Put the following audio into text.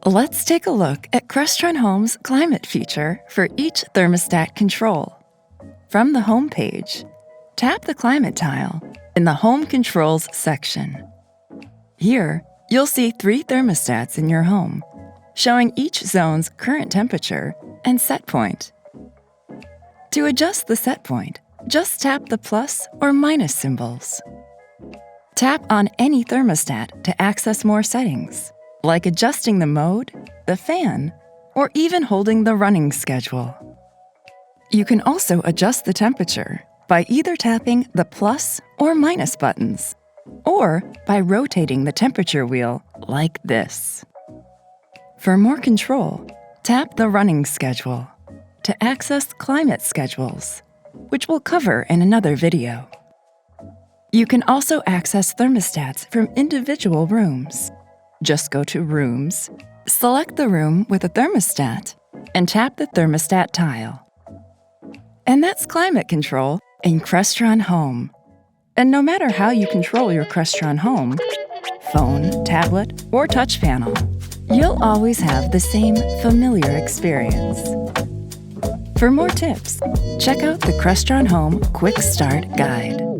Let's take a look at Crestron Home's climate feature for each thermostat control. From the Home page, tap the Climate tile in the Home Controls section. Here, you'll see 3 thermostats in your home, showing each zone's current temperature and set point. To adjust the set point, just tap the plus or minus symbols. Tap on any thermostat to access more settings, like adjusting the mode, the fan, or even holding the running schedule. You can also adjust the temperature by either tapping the plus or minus buttons, or by rotating the temperature wheel like this. For more control, tap the running schedule to access climate schedules, which we'll cover in another video. You can also access thermostats from individual rooms. Just go to Rooms, select the room with a thermostat, and tap the thermostat tile. And that's climate control in Crestron Home. And no matter how you control your Crestron Home, phone, tablet, or touch panel, you'll always have the same familiar experience. For more tips, check out the Crestron Home Quick Start Guide.